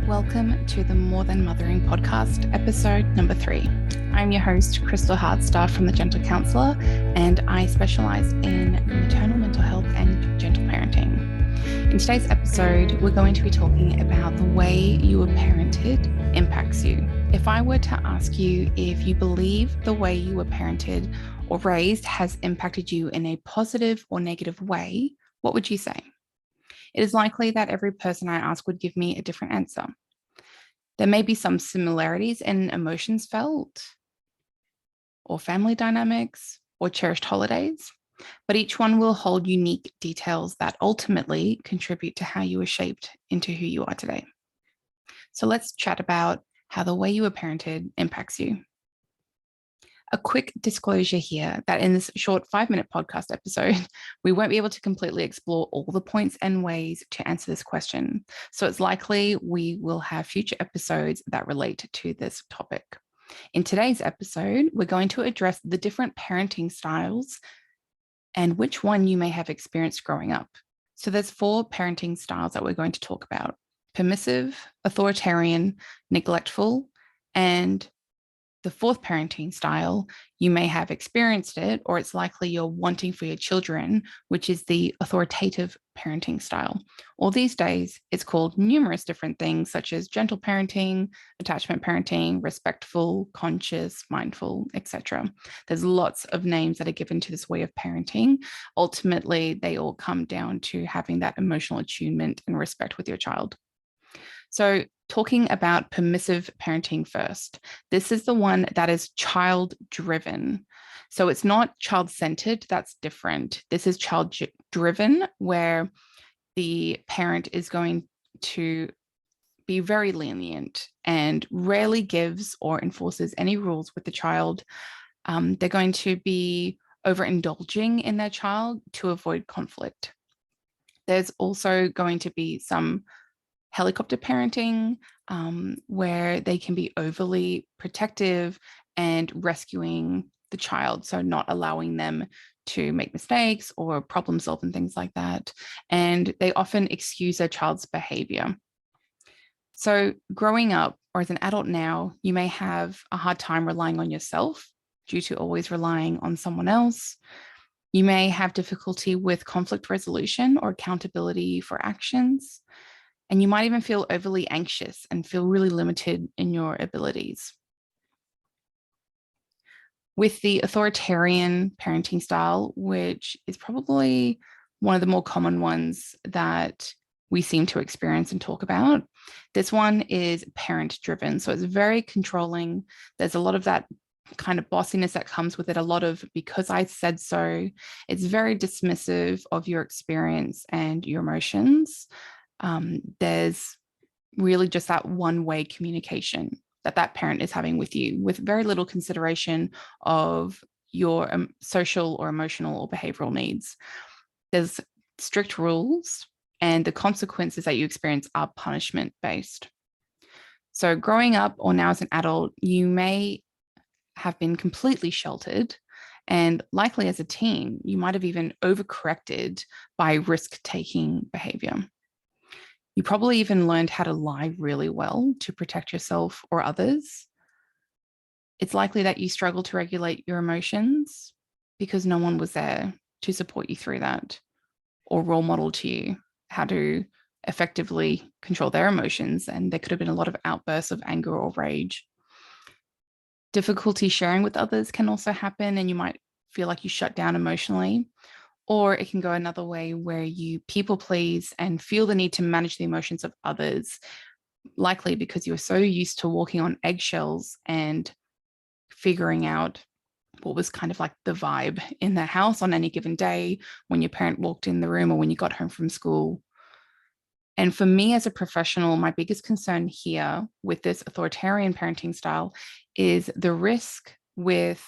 Welcome to the More Than Mothering podcast, episode number 3. I'm your host, Crystal Hardstar from The Gentle Counsellor, and I specialise in maternal mental health and gentle parenting. In today's episode, we're going to be talking about the way you were parented impacts you. If I were to ask you if you believe the way you were parented or raised has impacted you in a positive or negative way, what would you say? It is likely that every person I ask would give me a different answer. There may be some similarities in emotions felt, or family dynamics, or cherished holidays, but each one will hold unique details that ultimately contribute to how you were shaped into who you are today. So let's chat about how the way you were parented impacts you. A quick disclosure here that in this short 5-minute podcast episode, we won't be able to completely explore all the points and ways to answer this question. So it's likely we will have future episodes that relate to this topic. In today's episode, we're going to address the different parenting styles and which one you may have experienced growing up. So there's 4 parenting styles that we're going to talk about: permissive, authoritarian, neglectful, and the 4th parenting style, you may have experienced it, or it's likely you're wanting for your children, which is the authoritative parenting style. Or these days, it's called numerous different things, such as gentle parenting, attachment parenting, respectful, conscious, mindful, etc. There's lots of names that are given to this way of parenting. Ultimately, they all come down to having that emotional attunement and respect with your child. So talking about permissive parenting first, this is the one that is child-driven. So it's not child-centered, that's different. This is child-driven, where the parent is going to be very lenient and rarely gives or enforces any rules with the child. They're going to be overindulging in their child to avoid conflict. There's also going to be some helicopter parenting, where they can be overly protective and rescuing the child, so not allowing them to make mistakes or problem solve and things like that. And they often excuse their child's behavior. So growing up, or as an adult now, you may have a hard time relying on yourself due to always relying on someone else. You may have difficulty with conflict resolution or accountability for actions. And you might even feel overly anxious and feel really limited in your abilities. With the authoritarian parenting style, which is probably one of the more common ones that we seem to experience and talk about, this one is parent-driven. So it's very controlling. There's a lot of that kind of bossiness that comes with it, a lot of because I said so. It's very dismissive of your experience and your emotions. There's really just that one-way communication that parent is having with you, with very little consideration of your social or emotional or behavioral needs. There's strict rules, and the consequences that you experience are punishment-based. So growing up, or now as an adult, you may have been completely sheltered, and likely as a teen, you might have even overcorrected by risk-taking behavior. You probably even learned how to lie really well to protect yourself or others. It's likely that you struggle to regulate your emotions because no one was there to support you through that or role model to you how to effectively control their emotions. And there could have been a lot of outbursts of anger or rage. Difficulty sharing with others can also happen, and you might feel like you shut down emotionally. Or it can go another way where you people please and feel the need to manage the emotions of others, likely because you're so used to walking on eggshells and figuring out what was kind of like the vibe in the house on any given day when your parent walked in the room or when you got home from school. And for me as a professional, my biggest concern here with this authoritarian parenting style is the risk with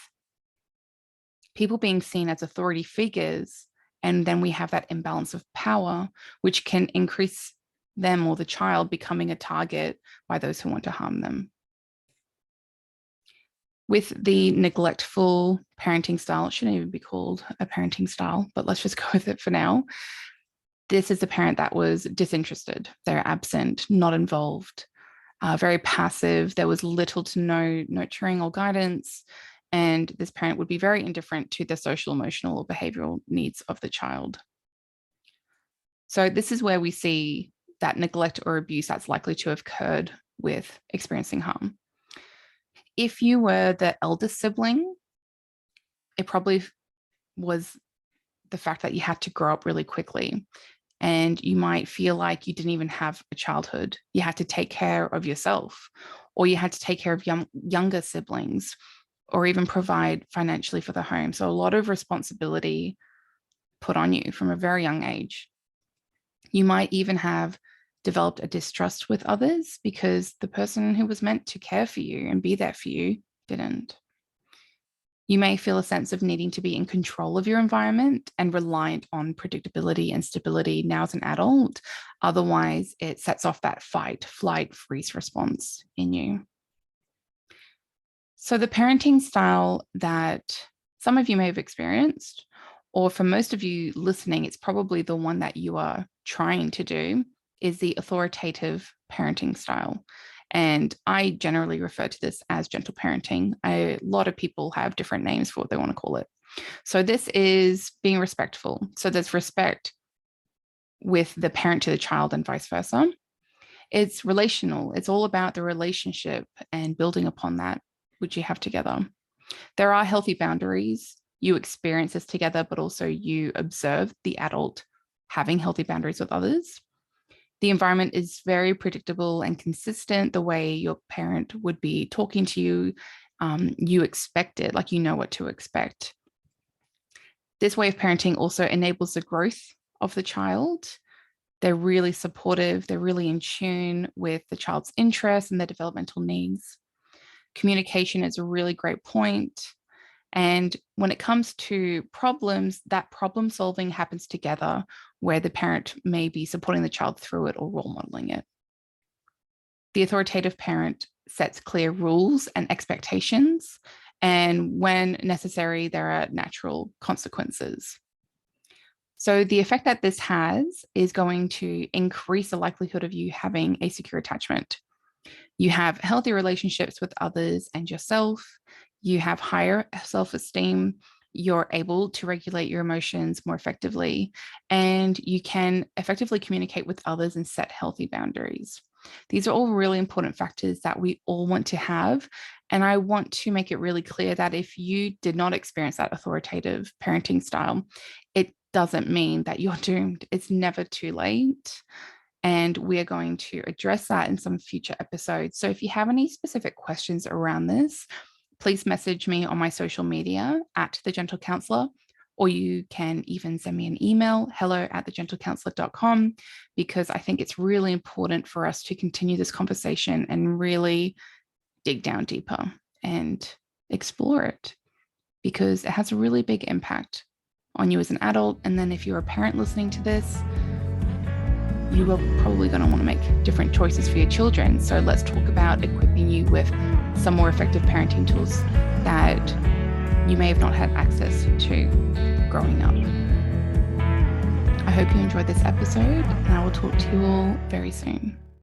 people being seen as authority figures. And then we have that imbalance of power, which can increase them or the child becoming a target by those who want to harm them. With the neglectful parenting style, it shouldn't even be called a parenting style, but let's just go with it for now. This is the parent that was disinterested. They're absent, not involved. very passive. There was little to no nurturing or guidance, and this parent would be very indifferent to the social, emotional, or behavioral needs of the child. So this is where we see that neglect or abuse that's likely to have occurred with experiencing harm. If you were the eldest sibling, it probably was the fact that you had to grow up really quickly, and you might feel like you didn't even have a childhood. You had to take care of yourself, or you had to take care of younger siblings, or even provide financially for the home. So a lot of responsibility put on you from a very young age. You might even have developed a distrust with others because the person who was meant to care for you and be there for you didn't. You may feel a sense of needing to be in control of your environment and reliant on predictability and stability now as an adult. Otherwise, it sets off that fight, flight, freeze response in you. So the parenting style that some of you may have experienced, or for most of you listening, it's probably the one that you are trying to do, is the authoritative parenting style. And I generally refer to this as gentle parenting. A lot of people have different names for what they want to call it. So this is being respectful. So there's respect with the parent to the child and vice versa. It's relational. It's all about the relationship and building upon that which you have together. There are healthy boundaries. You experience this together, but also you observe the adult having healthy boundaries with others. The environment is very predictable and consistent. The way your parent would be talking to you, you expect it, like you know what to expect. This way of parenting also enables the growth of the child. They're really supportive. They're really in tune with the child's interests and their developmental needs. Communication is a really great point. And when it comes to problems, that problem solving happens together, where the parent may be supporting the child through it or role modeling it. The authoritative parent sets clear rules and expectations, and when necessary, there are natural consequences. So the effect that this has is going to increase the likelihood of you having a secure attachment. You have healthy relationships with others and yourself. You have higher self-esteem. You're able to regulate your emotions more effectively, and you can effectively communicate with others and set healthy boundaries. These are all really important factors that we all want to have. And I want to make it really clear that if you did not experience that authoritative parenting style, it doesn't mean that you're doomed. It's never too late. And we are going to address that in some future episodes. So if you have any specific questions around this, please message me on my social media at The Gentle Counselor, or you can even send me an email, hello@thegentlecounselor.com, because I think it's really important for us to continue this conversation and really dig down deeper and explore it, because it has a really big impact on you as an adult. And then if you're a parent listening to this, you are probably going to want to make different choices for your children. So let's talk about equipping you with some more effective parenting tools that you may have not had access to growing up. I hope you enjoyed this episode, and I will talk to you all very soon.